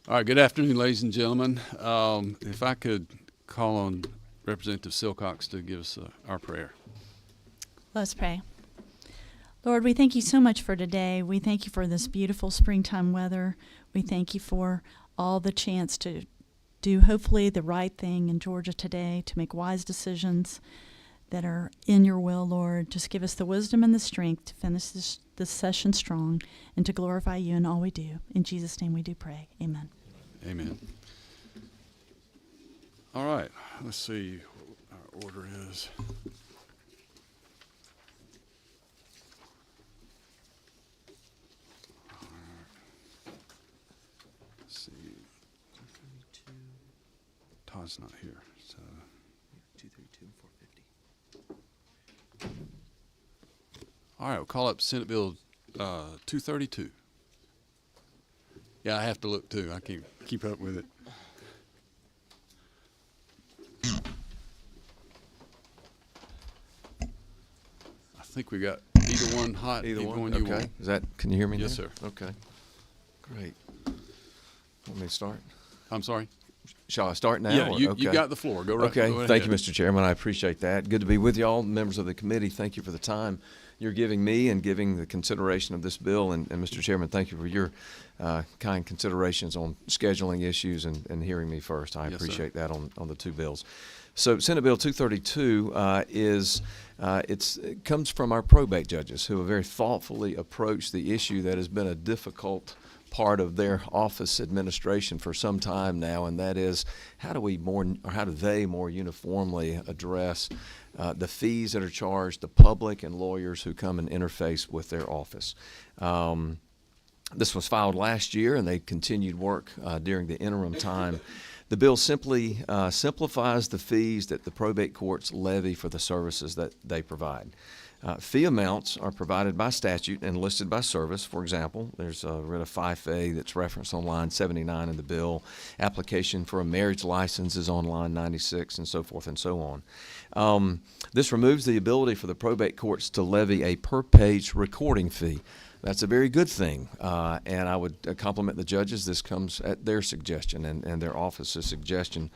All right, good afternoon, ladies and gentlemen. If I could call on Representative Silcox to give us our prayer. Let's pray. Lord, we thank you so much for today. We thank you for this beautiful springtime weather. We thank you for all the chance to do hopefully the right thing in Georgia today, to make wise decisions that are in your will, Lord. Just give us the wisdom and the strength to finish this session strong and to glorify you in all we do. In Jesus' name we do pray. Amen. Amen. All right, let's see what our order is. Let's see. Todd's not here, so 232 and 450. all right, we'll call up Senate Bill 232. Yeah, I have to look too. I can't keep up with it. I think we got either one hot. Either one? you Okay. want. Is that, can you hear me Yes, now? sir. Okay. Great. Want me to start? I'm sorry. Shall I start now? Yeah, or- you okay. got the floor. Go right. Okay, go thank you, ahead. Mr. Chairman. I appreciate that. Good to be with you all, members of the committee. Thank you for the time you're giving me and giving the consideration of this bill. And Mr. Chairman, thank you for your kind considerations on scheduling issues and hearing me first. I Yes, appreciate that on the two bills. So Senate Bill 232 it comes from our probate judges who have very thoughtfully approached the issue that has been a difficult part of their office administration for some time now, and that is how do they more uniformly address the fees that are charged to public and lawyers who come and interface with their office. This was filed last year, and they continued work during the interim time. The bill simply simplifies the fees that the probate courts levy for the services that they provide. Fee amounts are provided by statute and listed by service. For example, there's a writ of 5A that's referenced on line 79 in the bill. Application for a marriage license is on line 96, and so forth and so on. This removes the ability for the probate courts to levy a per-page recording fee. That's a very good thing, and I would compliment the judges. This comes at their suggestion and their office's suggestion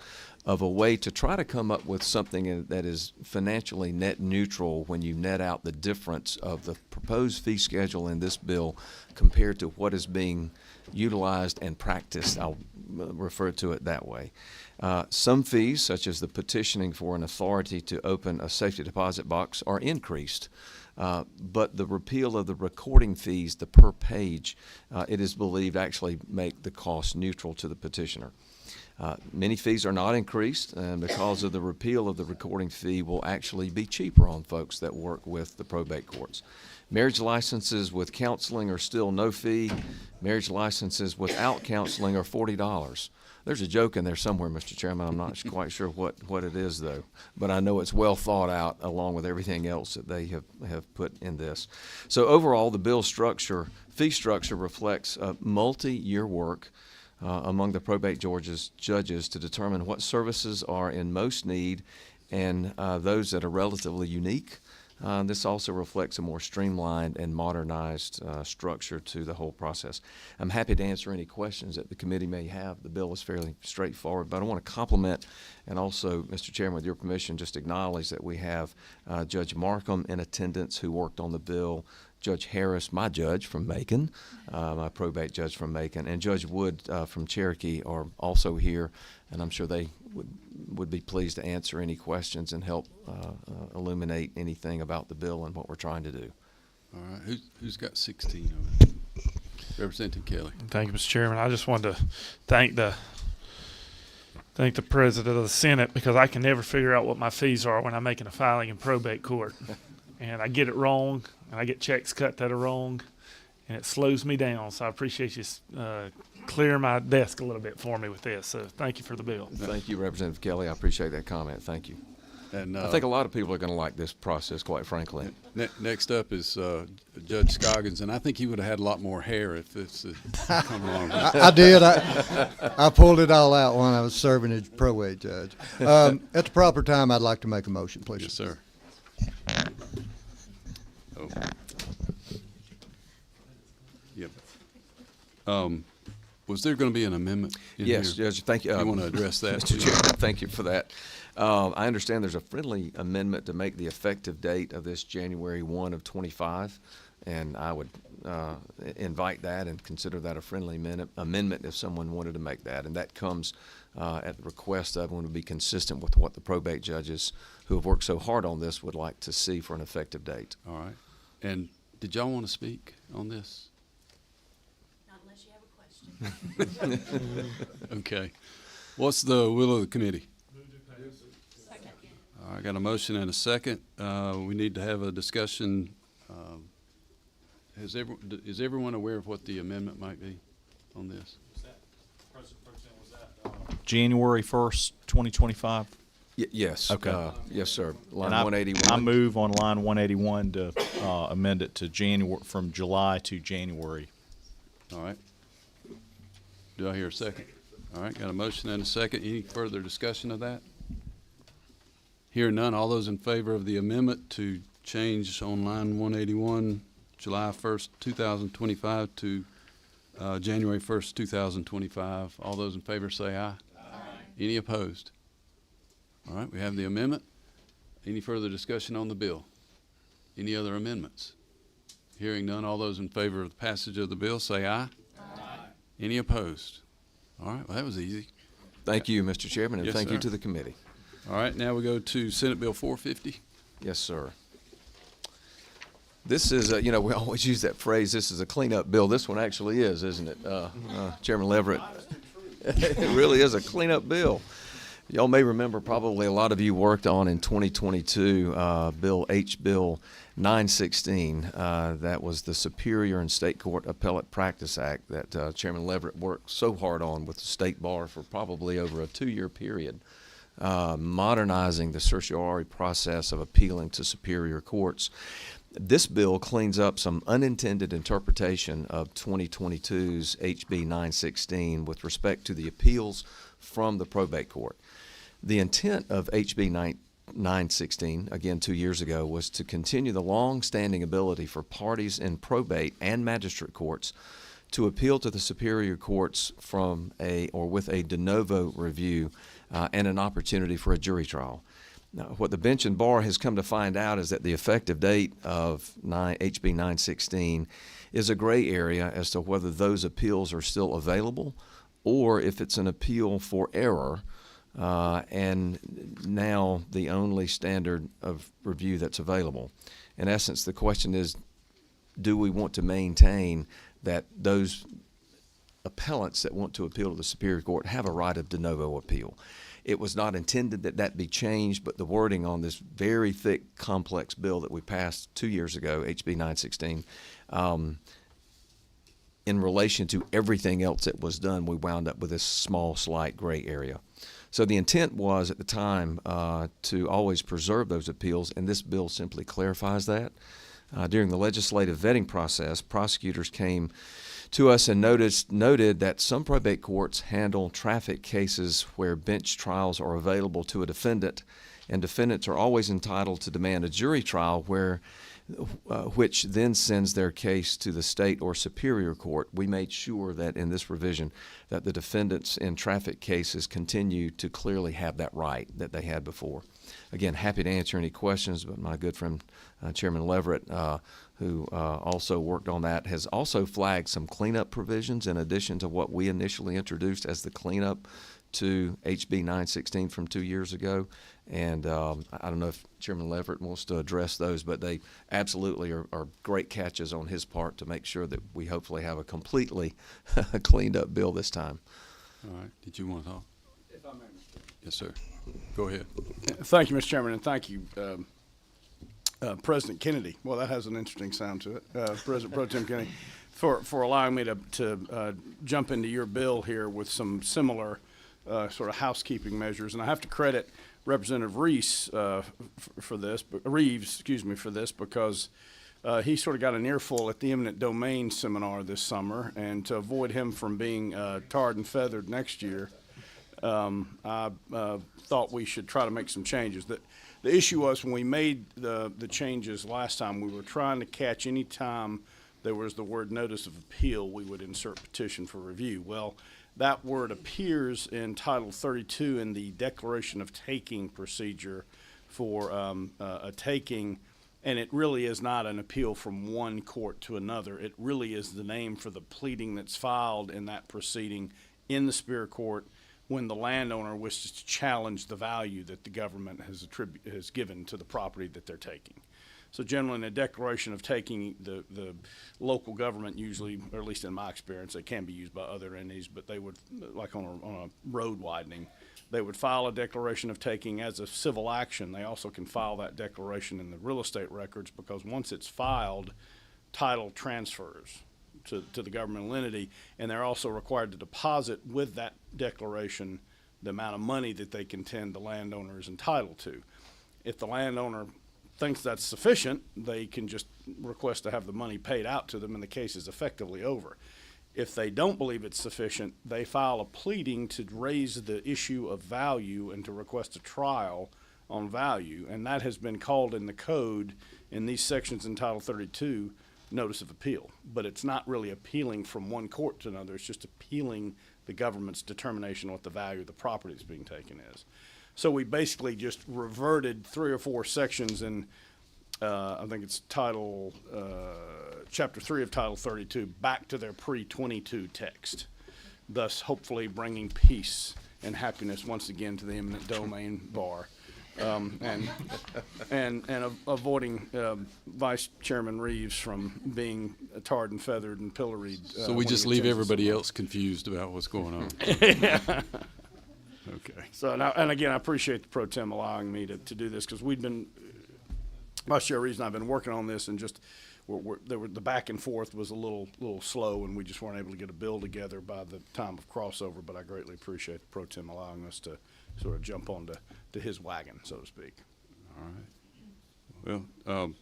of a way to try to come up with something that is financially net neutral when you net out the difference of the proposed fee schedule in this bill compared to what is being utilized and practiced. I'll refer to it that way. Some fees, such as the petitioning for an authority to open a safety deposit box, are increased. But the repeal of the recording fees, the per page, it is believed actually make the cost neutral to the petitioner. Many fees are not increased, and because of the repeal of the recording fee will actually be cheaper on folks that work with the probate courts. Marriage licenses with counseling are still no fee. Marriage licenses without counseling are $40. There's a joke in there somewhere, Mr. Chairman. I'm not quite sure what it is, though. But I know it's well thought out along with everything else that they have put in this. So overall, the bill fee structure reflects multi-year work among the probate judges to determine what services are in most need and those that are relatively unique. This also reflects a more streamlined and modernized structure to the whole process. I'm happy to answer any questions that the committee may have. The bill is fairly straightforward, but I want to compliment and also, Mr. Chairman, with your permission, just acknowledge that we have Judge Markham in attendance who worked on the bill, Judge Harris, my judge from Macon, my probate judge from Macon, and Judge Wood from Cherokee are also here, and I'm sure they would be pleased to answer any questions and help illuminate anything about the bill and what we're trying to do. All right, who's got 16 of it? Representative Kelly. Thank you, Mr. Chairman. I just wanted to thank the president of the Senate, because I can never figure out what my fees are when I'm making a filing in probate court. And I get it wrong, and I get checks cut that are wrong, and it slows me down. So I appreciate you clearing my desk a little bit for me with this. So thank you for the bill. Thank you, Representative Kelly. I appreciate that comment. Thank you. And I think a lot of people are going to like this process, quite frankly. Next up is Judge Scoggins, and I think he would have had a lot more hair if this had come along. I did. I pulled it all out when I was serving as probate judge. At the proper time, I'd like to make a motion, please. Yes, sir. Oh. Yep. Was there going to be an amendment in here? Yes, Judge, thank you. You want to address that? Mr. Chairman, thank you for that. I understand there's a friendly amendment to make the effective date of this January 1 of 25, and I would invite that and consider that a friendly amendment if someone wanted to make that. And that comes at the request of and would be consistent with what the probate judges who have worked so hard on this would like to see for an effective date. All right. And did y'all want to speak on this? Not unless you have a question. Okay. What's the will of the committee? Second. All right, I got a motion and a second. We need to have a discussion. Is everyone aware of what the amendment might be on this? January 1st, 2025. Yes. Okay. Yes, sir. Line And I 181. move on line 181 to amend it to January, from July to January. All right. Do I hear a second? All right, got a motion and a second. Any further discussion of that? Hearing none, all those in favor of the amendment to change on line 181, July 1st, 2025 to January 1st, 2025. All those in favor say aye. Aye. Any opposed? All right, we have the amendment. Any further discussion on the bill? Any other amendments? Hearing none, all those in favor of the passage of the bill say aye. Aye. Any opposed? All right, well, that was easy. Thank you, Mr. Chairman, and Yes, thank you sir. to the committee. All right, now we go to Senate Bill 450. Yes, sir. This is, we always use that phrase, this is a cleanup bill. This one actually is, isn't it, Chairman Leverett? It really is a cleanup bill. Y'all may remember, probably a lot of you worked on in 2022, Bill 916. That was the Superior and State Court Appellate Practice Act that Chairman Leverett worked so hard on with the State Bar for probably over a 2-year period, modernizing the certiorari process of appealing to superior courts. This bill cleans up some unintended interpretation of 2022's HB 916 with respect to the appeals from the probate court. The intent of HB 916, again 2 years ago, was to continue the long-standing ability for parties in probate and magistrate courts to appeal to the superior courts from with a de novo review and an opportunity for a jury trial. Now, what the bench and bar has come to find out is that the effective date of HB 916 is a gray area as to whether those appeals are still available or if it's an appeal for error, and now the only standard of review that's available. In essence, the question is, do we want to maintain that those appellants that want to appeal to the Superior Court have a right of de novo appeal? It was not intended that that be changed, but the wording on this very thick, complex bill that we passed 2 years ago, HB 916, in relation to everything else that was done, we wound up with this small, slight gray area. So the intent was at the time to always preserve those appeals, and this bill simply clarifies that. During the legislative vetting process, prosecutors came to us and noted that some probate courts handle traffic cases where bench trials are available to a defendant, and defendants are always entitled to demand a jury trial which then sends their case to the state or superior court. We made sure that in this revision that the defendants in traffic cases continue to clearly have that right that they had before. Again, happy to answer any questions, but my good friend Chairman Leverett, who also worked on that, has also flagged some cleanup provisions in addition to what we initially introduced as the cleanup to HB 916 from 2 years ago. And I don't know if Chairman Leverett wants to address those, but they absolutely are great catches on his part to make sure that we hopefully have a completely cleaned up bill this time. All right, did you want to talk? If I may, Mr. Yes, sir. Go ahead. Thank you, Mr. Chairman, and thank you, President Kennedy. Well, that has an interesting sound to it. President Pro Tem Kennedy, for allowing me to jump into your bill here with some similar sort of housekeeping measures. And I have to credit Representative Reeves for this, because he sort of got an earful at the eminent domain seminar this summer, and to avoid him from being tarred and feathered next year, I thought we should try to make some changes. The issue was when we made the changes last time, we were trying to catch any time there was the word notice of appeal, we would insert petition for review. Well, that word appears in Title 32 in the declaration of taking procedure for a taking, and it really is not an appeal from one court to another. It really is the name for the pleading that's filed in that proceeding in the Superior Court when the landowner wishes to challenge the value that the government has given to the property that they're taking. So generally in a declaration of taking, the local government usually, or at least in my experience, they can be used by other entities, but they would, like on a road widening, they would file a declaration of taking as a civil action. They also can file that declaration in the real estate records, because once it's filed, title transfers to the governmental entity, and they're also required to deposit with that declaration the amount of money that they contend the landowner is entitled to. If the landowner thinks that's sufficient, they can just request to have the money paid out to them and the case is effectively over. If they don't believe it's sufficient, they file a pleading to raise the issue of value and to request a trial on value, and that has been called in the code in these sections in Title 32 notice of appeal. But it's not really appealing from one court to another, it's just appealing the government's determination on what the value of the property that's being taken is. So we basically just reverted 3 or 4 sections in, I think it's Chapter 3 of Title 32 back to their pre-22 text, thus hopefully bringing peace and happiness once again to the eminent domain bar, and avoiding Vice Chairman Reeves from being tarred and feathered and pilloried. So we just leave everybody else confused about what's going on. Okay. So now, and again, I appreciate the pro tem allowing me to do this, because we've been, my share reason I've been working on this, and just the back and forth was a little slow, and we just weren't able to get a bill together by the time of crossover. But I greatly appreciate the pro tem allowing us to sort of jump onto his wagon, so to speak. All right. Well,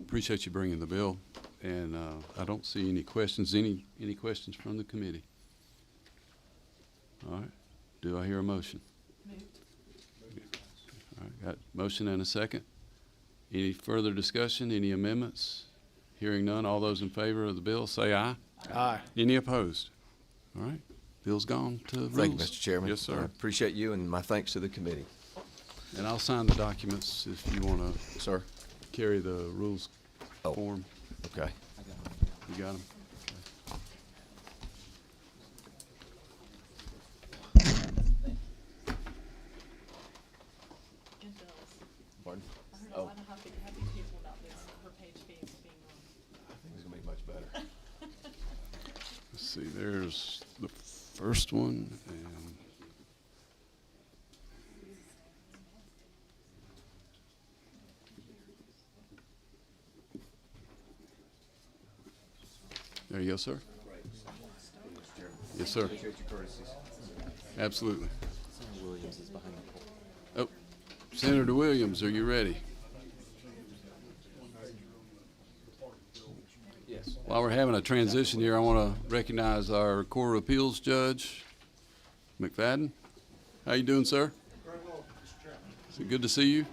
appreciate you bringing the bill, and I don't see any questions. Any questions from the committee? All right. Do I hear a motion? All right, got a motion and a second. Any further discussion, any amendments? Hearing none, all those in favor of the bill say aye. Aye. Any opposed? All right, bill's gone to rules. Thank you, Mr. Chairman. Yes, sir. I appreciate you, and my thanks to the committee. And I'll sign the documents if you want to Sir? carry the rules Oh. form. Okay. You got them? Pardon? I don't know how these people about this per page fees being I think it's going to be much better. Let's see, there's the first one, and there you go, sir. Yes, sir. Absolutely. Oh, Senator Williams, are you ready? Yes. While we're having a transition here, I want to recognize our Court of Appeals Judge, McFadden. How you doing, sir? Very well, Mr. Chairman. Is it good to see you?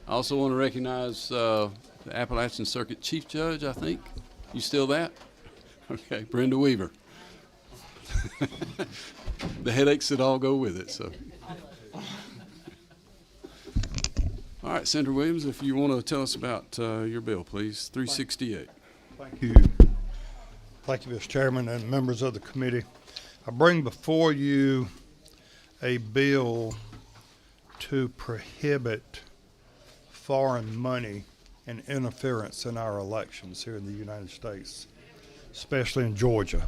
I also want to recognize the Appalachian Circuit Chief Judge, I think. You still that? Okay, Brenda Weaver. The headaches that all go with it, so. All right, Senator Williams, if you want to tell us about your bill, please, 368. Thank you. Thank you, Mr. Chairman and members of the committee. I bring before you a bill to prohibit foreign money and interference in our elections here in the United States, especially in Georgia.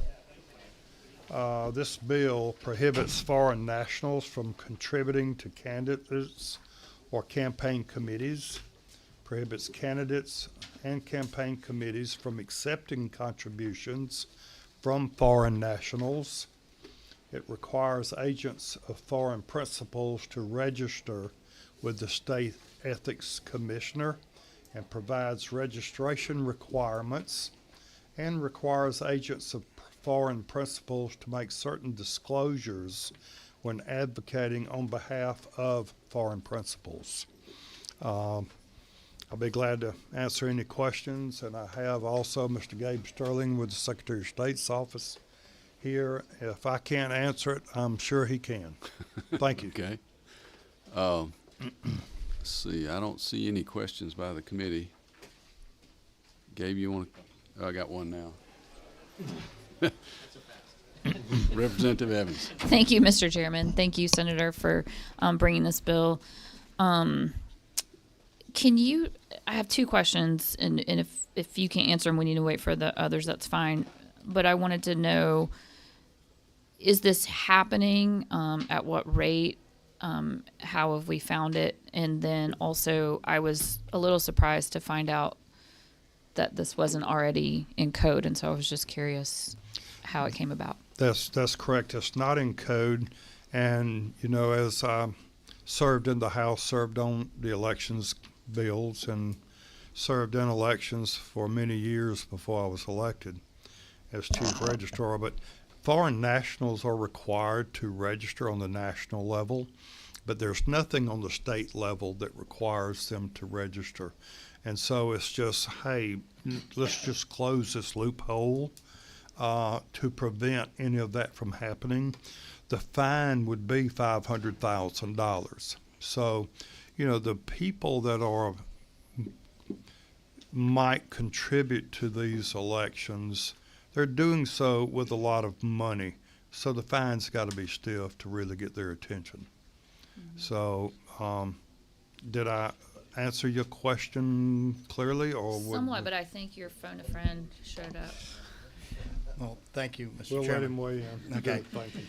This bill prohibits foreign nationals from contributing to candidates or campaign committees, prohibits candidates and campaign committees from accepting contributions from foreign nationals. It requires agents of foreign principals to register with the State Ethics Commissioner and provides registration requirements, and requires agents of foreign principals to make certain disclosures when advocating on behalf of foreign principals. I I'll be glad to answer any questions. And I have also Mr. Gabe Sterling with the Secretary of State's office here. If I can't answer it, I'm sure he can. Thank you. Okay. Let's see, I don't see any questions by the committee. Gabe, you want to, oh, I got one now. Representative Evans. Thank you, Mr. Chairman. Thank you, Senator, for bringing this bill. Can you, I have two questions, and if you can't answer them, we need to wait for the others, that's fine. But I wanted to know, is this happening? At what rate? How have we found it? And then also, I was a little surprised to find out that this wasn't already in code, and so I was just curious how it came about. That's correct. It's not in code. And, you know, as I served in the House, served on the elections bills, and served in elections for many years before I was elected as chief registrar. But foreign nationals are required to register on the national level, but there's nothing on the state level that requires them to register. And so it's just, hey, let's just close this loophole to prevent any of that from happening. The fine would be $500,000. So, you know, the people that might contribute to these elections, they're doing so with a lot of money. So the fine's got to be stiff to really get their attention. Mm-hmm. So, did I answer your question clearly, or somewhat? But I think your phone a friend showed up. Well, thank you, Mr. We'll Chairman. let him weigh in. Okay. Thank you.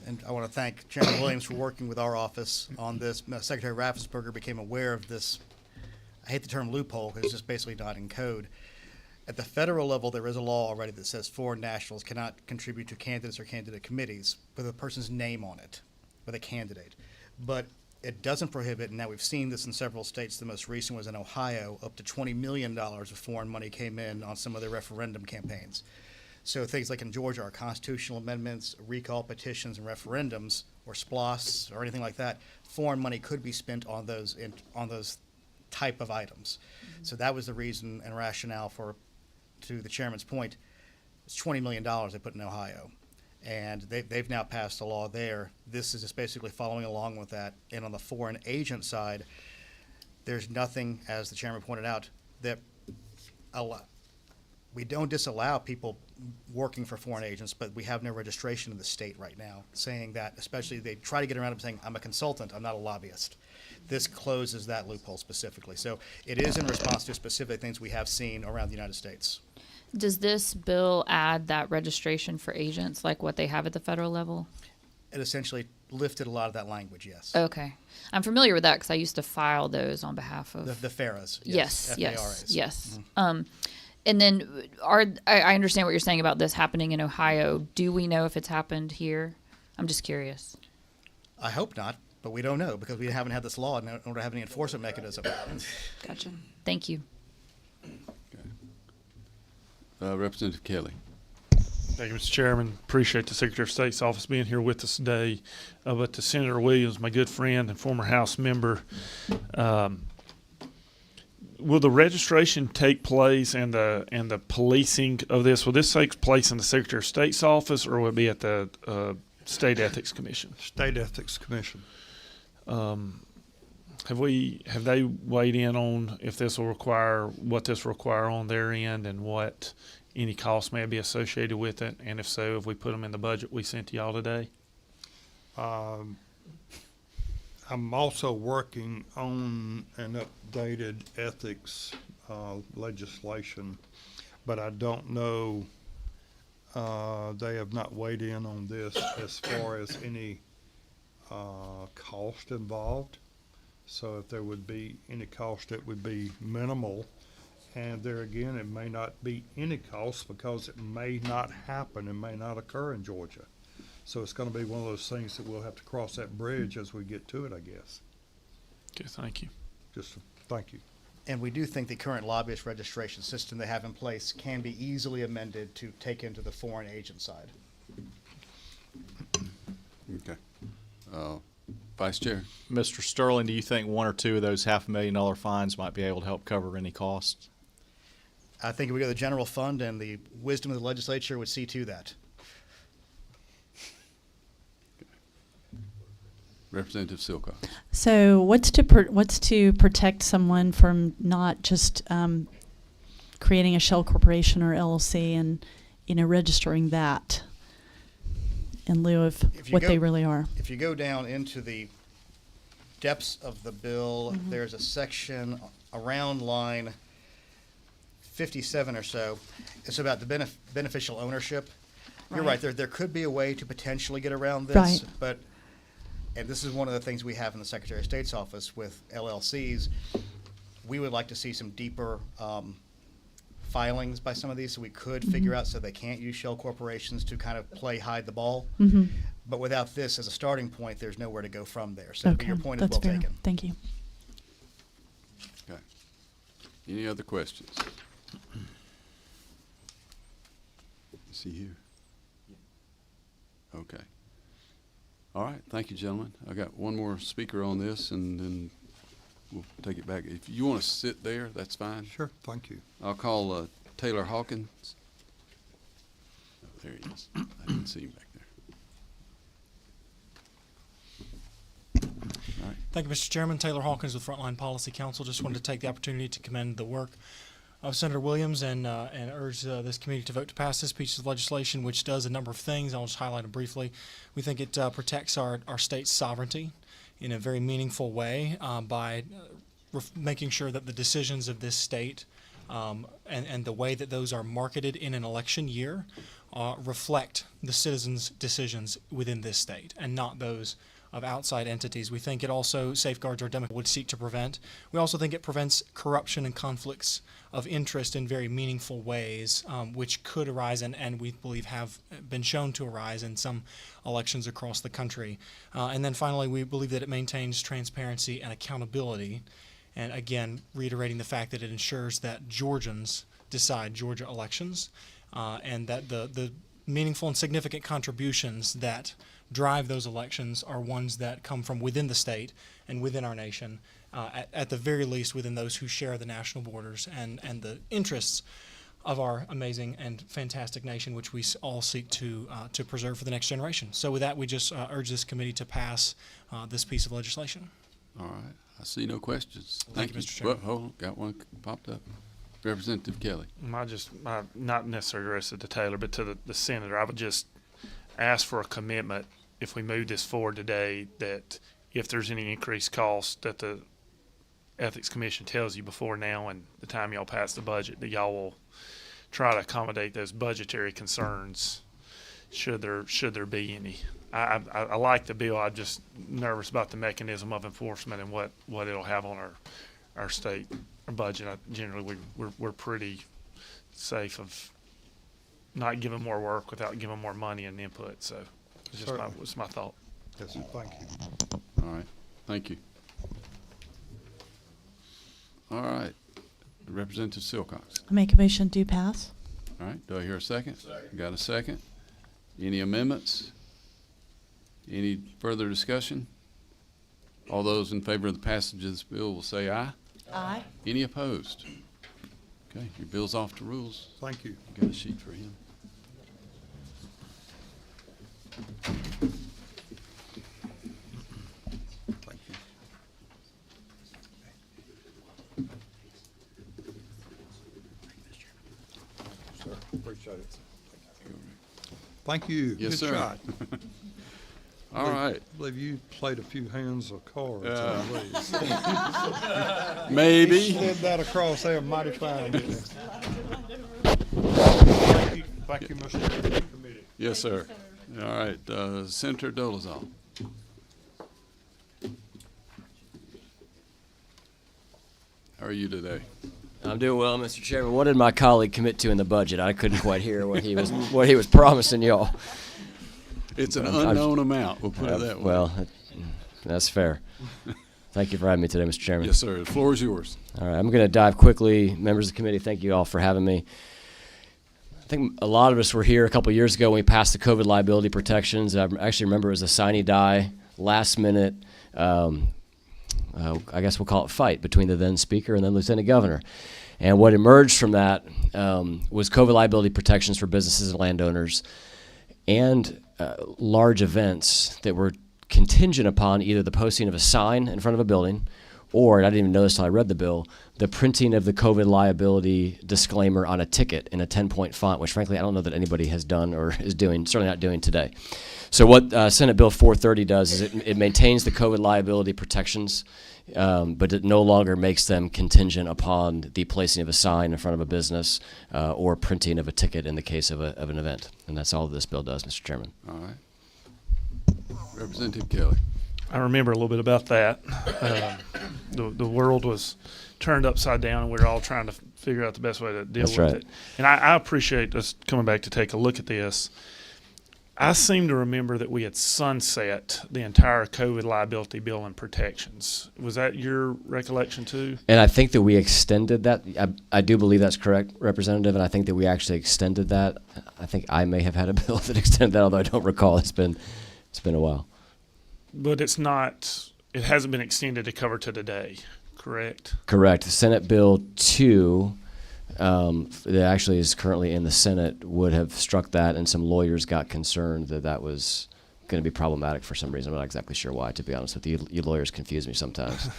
And I want to thank Chairman Williams for working with our office on this. Secretary Raffensperger became aware of this, I hate the term loophole because it's just basically not in code. At the federal level, there is a law already that says foreign nationals cannot contribute to candidates or candidate committees with a person's name on it, with a candidate. But it doesn't prohibit, and now we've seen this in several states, the most recent was in Ohio, up to $20 million of foreign money came in on some of their referendum campaigns. So things like in Georgia are constitutional amendments, recall petitions, and referendums, or SPLOS, or anything like that. Foreign money could be spent on those type of items. Mm-hmm. So that was the reason and rationale for, to the chairman's point, it's $20 million they put in Ohio. And they've now passed a law there. This is just basically following along with that. And on the foreign agent side, there's nothing, as the chairman pointed out, that we don't disallow people working for foreign agents, but we have no registration in the state right now saying that, especially they try to get around it saying, I'm a consultant, I'm not a lobbyist. This closes that loophole specifically. So it is in response to specific things we have seen around the United States. Does this bill add that registration for agents like what they have at the federal level? It essentially lifted a lot of that language, yes. Okay. I'm familiar with that because I used to file those on behalf of... The FARAs. Yes, FARAs. yes. Mm-hmm. And then I understand what you're saying about this happening in Ohio. Do we know if it's happened here? I'm just curious. I hope not, but we don't know because we haven't had this law and don't have any enforcement mechanism. Gotcha. Thank you. Representative Kelly. Thank you, Mr. Chairman. Appreciate the Secretary of State's office being here with us today. But to Senator Williams, my good friend and former House member, will the registration take place and the policing of this? Will this take place in the Secretary of State's office, or will it be at the State Ethics Commission? State Ethics Commission. Have they weighed in on if this will require, what this will require on their end, and what any costs may be associated with it? And if so, have we put them in the budget we sent to y'all today? I'm also working on an updated ethics legislation, but I don't know, they have not weighed in on this as far as any cost involved. So if there would be any cost, it would be minimal. And there again, it may not be any cost because it may not happen and may not occur in Georgia. So it's going to be one of those things that we'll have to cross that bridge as we get to it, I guess. Okay, thank you. Thank you. And we do think the current lobbyist registration system they have in place can be easily amended to take into the foreign agent side. Okay. Vice Chair. Mr. Sterling, do you think one or two of those $500,000 fines might be able to help cover any costs? I think if we go to the general fund, and the wisdom of the legislature would see to that. Representative Silcox. So what's to protect someone from not just creating a shell corporation or LLC and registering that in lieu of If you what go- they really are? If you go down into the depths of the bill, there's a section around line 57 or so. It's about the beneficial ownership. You're right. There could be a way to potentially get around this, Right. but, and this is one of the things we have in the Secretary of State's office with LLCs. We would like to see some deeper filings by some of these, so we could figure out so they can't use shell corporations to kind of play hide the ball. But without this as a starting point, there's nowhere to go from there. So Okay, your point that's is well fair. taken. Thank you. Okay. Any other questions? Is he here? Okay. All right, thank you, gentlemen. I got one more speaker on this, and then we'll take it back. If you want to sit there, that's fine. Sure, thank you. I'll call Taylor Hawkins. Oh, there he is. I didn't see him back there. All right. Thank you, Mr. Chairman. Taylor Hawkins with Frontline Policy Council. Just wanted to take the opportunity to commend the work of Senator Williams and urge this committee to vote to pass this piece of legislation, which does a number of things. I'll just highlight them briefly. We think it protects our state's sovereignty in a very meaningful way by making sure that the decisions of this state and the way that those are marketed in an election year reflect the citizens' decisions within this state and not those of outside entities. We think it also safeguards our democracy would seek to prevent. We also think it prevents corruption and conflicts of interest in very meaningful ways, which could arise and we believe have been shown to arise in some elections across the country. And then finally, we believe that it maintains transparency and accountability. And again, reiterating the fact that it ensures that Georgians decide Georgia elections and that the meaningful and significant contributions that drive those elections are ones that come from within the state and within our nation, at the very least within those who share the national borders and the interests of our amazing and fantastic nation, which we all seek to preserve for the next generation. So with that, we just urge this committee to pass this piece of legislation. All right. I see no questions. Thank you, Mr. Chairman. Well, hold on. Got one popped up. Representative Kelly. Not necessarily addressed to Taylor, but to the senator, I would just ask for a commitment if we move this forward today that if there's any increased cost that the Ethics Commission tells you before now and the time y'all pass the budget, that y'all will try to accommodate those budgetary concerns should there be any. I like the bill. I'm just nervous about the mechanism of enforcement and what it'll have on our state budget. Generally, we're pretty safe of not giving more work without giving more money and input. So it's just my thought. Yes, sir, thank you. All right. Thank you. All right. Representative Silcox. I make a motion to pass. All right. Do I hear a second? Got a second? Any amendments? Any further discussion? All those in favor of the passage of this bill will say aye. Aye. Any opposed? Okay, your bill's off to rules. Thank you. Got a sheet for him. Thank you. Sir, appreciate it. Thank you. Yes, Good sir. shot. All right. I believe you played a few hands of cards. I believe. Maybe. Slid that across there mighty fine, didn't it? Thank you, Mr. Chairman. Committee. Yes, sir. All right, Senator Dolezal. How are you today? I'm doing well, Mr. Chairman. What did my colleague commit to in the budget? I couldn't quite hear what he was promising y'all. It's an unknown amount, we'll put it that way. Well, that's fair. Thank you for having me today, Mr. Chairman. Yes, sir. The floor is yours. All right, I'm going to dive quickly. Members of the committee, thank you all for having me. I think a lot of us were here a couple years ago when we passed the COVID liability protections. I actually remember it was a sine die, last minute I guess we'll call it fight between the then Speaker and then Lieutenant Governor. And what emerged from that was COVID liability protections for businesses and landowners and large events that were contingent upon either the posting of a sign in front of a building or, and I didn't even know this until I read the bill, the printing of the COVID liability disclaimer on a ticket in a 10-point font, which frankly I don't know that anybody has done or is doing, certainly not doing today. So what Senate Bill 430 does is it maintains the COVID liability protections, but it no longer makes them contingent upon the placing of a sign in front of a business or printing of a ticket in the case of an event. And that's all this bill does, Mr. Chairman. All right. Representative Kelly. I remember a little bit about that. The world was turned upside down, and we were all trying to figure out the best way to deal That's with right. it. And I appreciate us coming back to take a look at this. I seem to remember that we had sunset the entire COVID liability bill and protections. Was that your recollection too? And I think that we extended that. I do believe that's correct, Representative, and I think that we actually extended that. I think I may have had a bill that extended that, although I don't recall. It's been a while. But it hasn't been extended to cover to today, correct? Correct. Senate Bill 2, that actually is currently in the Senate, would have struck that, and some lawyers got concerned that that was going to be problematic for some reason. I'm not exactly sure why, to be honest with you. You lawyers confuse me sometimes.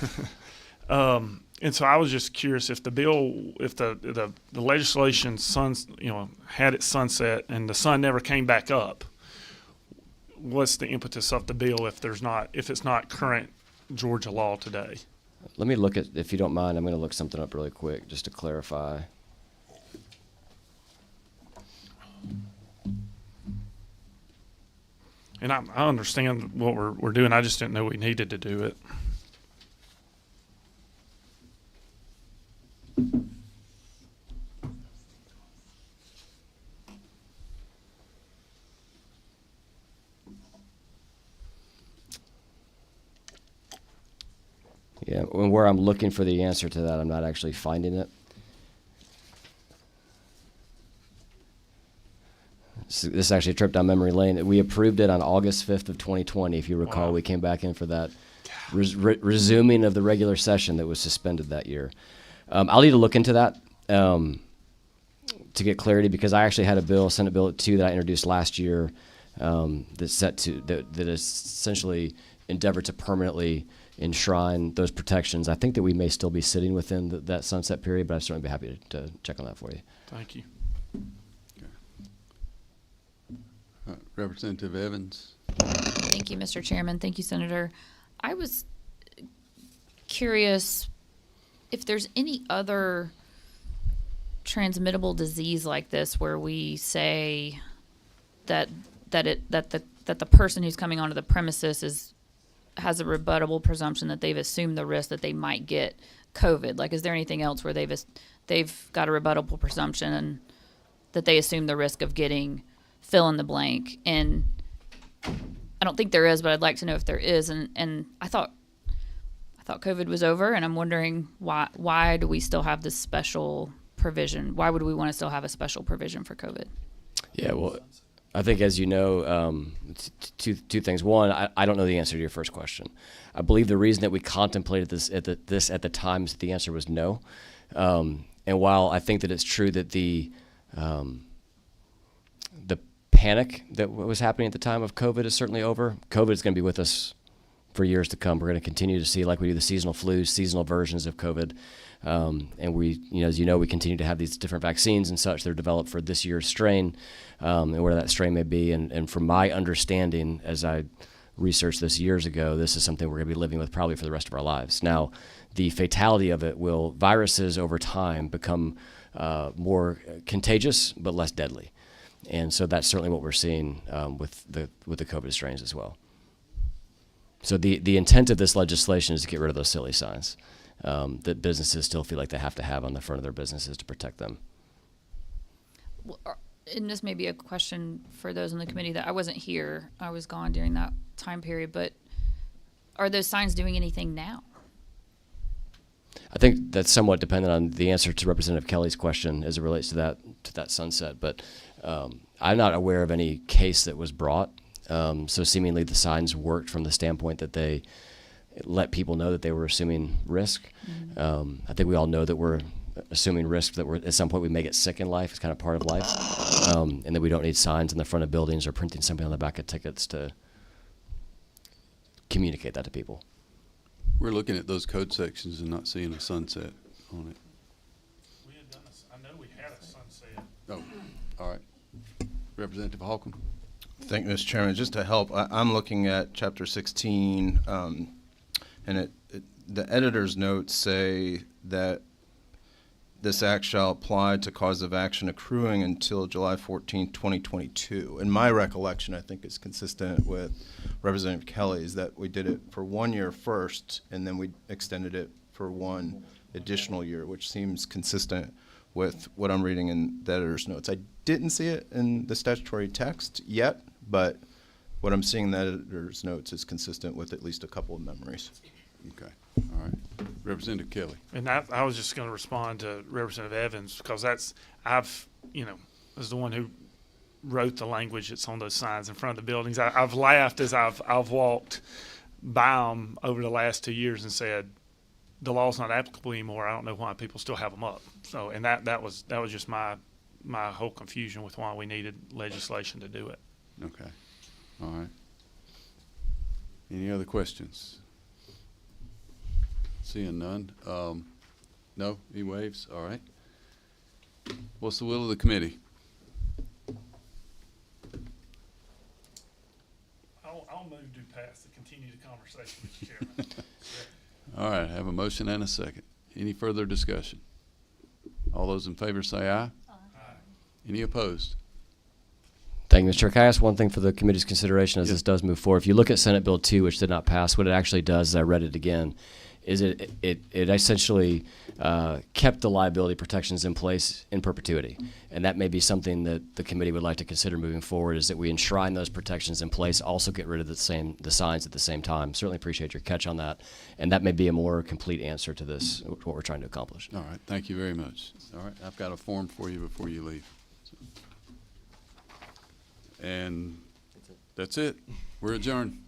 And so I was just curious if the bill, if the legislation had its sunset and the sun never came back up, what's the impetus of the bill if it's not current Georgia law today? Let me look at, if you don't mind, I'm going to look something up really quick just to clarify. And I understand what we're doing. I just didn't know we needed to do it. Yeah, and where I'm looking for the answer to that, I'm not actually finding it. This is actually a trip down memory lane. We approved it on August 5th of 2020. If you recall, Wow. we came back in for that resuming of the regular session that was suspended that year. I'll need to look into that to get clarity, because I actually had a bill, Senate Bill 2, that I introduced last year that essentially endeavored to permanently enshrine those protections. I think that we may still be sitting within that sunset period, but I'd certainly be happy to check on that for you. Thank you. Representative Evans. Thank you, Mr. Chairman. Thank you, Senator. I was curious if there's any other transmittable disease like this where we say that the person who's coming onto the premises has a rebuttable presumption that they've assumed the risk that they might get COVID. Like, is there anything else where they've got a rebuttable presumption and that they assume the risk of getting fill in the blank? And I don't think there is, but I'd like to know if there is. And I thought COVID was over, and I'm wondering why do we still have this special provision? Why would we want to still have a special provision for COVID? Yeah, well, I think, as you know, two things. One, I don't know the answer to your first question. I believe the reason that we contemplated this at the time is that the answer was no. And while I think that it's true that the panic that was happening at the time of COVID is certainly over, COVID is going to be with us for years to come. We're going to continue to see, like we do the seasonal flu, seasonal versions of COVID. And we, as you know, we continue to have these different vaccines and such that are developed for this year's strain, and where that strain may be. And from my understanding, as I researched this years ago, this is something we're going to be living with probably for the rest of our lives. Now, the fatality of it viruses over time become more contagious but less deadly. And so that's certainly what we're seeing with the COVID strains as well. So the intent of this legislation is to get rid of those silly signs that businesses still feel like they have to have on the front of their businesses to protect them. And this may be a question for those in the committee that I wasn't here. I was gone during that time period. But are those signs doing anything now? I think that's somewhat dependent on the answer to Representative Kelly's question as it relates to that sunset. But I'm not aware of any case that was brought. So seemingly the signs worked from the standpoint that they let people know that they were assuming risk. I think we all know that we're assuming risk, that we're, at some point we may get sick in life. It's kind of part of life. And that we don't need signs in the front of buildings or printing something on the back of tickets to communicate that to people. We're looking at those code sections and not seeing a sunset on it. We had done I know we had a sunset. Oh, all right. Representative Holcomb. Thank you, Mr. Chairman. Just to help, I'm looking at Chapter 16, and the editor's notes say that this act shall apply to cause of action accruing until July 14, 2022. In my recollection, I think it's consistent with Representative Kelly's that we did it for 1 year first, and then we extended it for one additional year, which seems consistent with what I'm reading in the editor's notes. I didn't see it in the statutory text yet, but what I'm seeing in the editor's notes is consistent with at least a couple of memories. Okay. All right. Representative Kelly. And I was just going to respond to Representative Evans because as the one who wrote the language that's on those signs in front of the buildings. I've laughed as I've walked by them over the last 2 years and said, the law's not applicable anymore. I don't know why people still have them up. So, and that was just my whole confusion with why we needed legislation to do it. Okay. All right. Any other questions? Seeing none. No? He waves? All right. What's the will of the committee? I'll move to pass to continue the conversation, Mr. Chairman. All right. I have a motion and a second. Any further discussion? All those in favor say aye. Aye. Any opposed? Thank you, Mr. Chair. Can I ask one thing for the committee's consideration as this does move forward? If you look at Senate Bill 2, which did not pass, what it actually does, as I read it again, is it essentially kept the liability protections in place in perpetuity. And that may be something that the committee would like to consider moving forward, is that we enshrine those protections in place, also get rid of the signs at the same time. Certainly appreciate your catch on that. And that may be a more complete answer to this, what we're trying to accomplish. All right. Thank you very much. All right. I've got a form for you before you leave. And that's it. We're adjourned.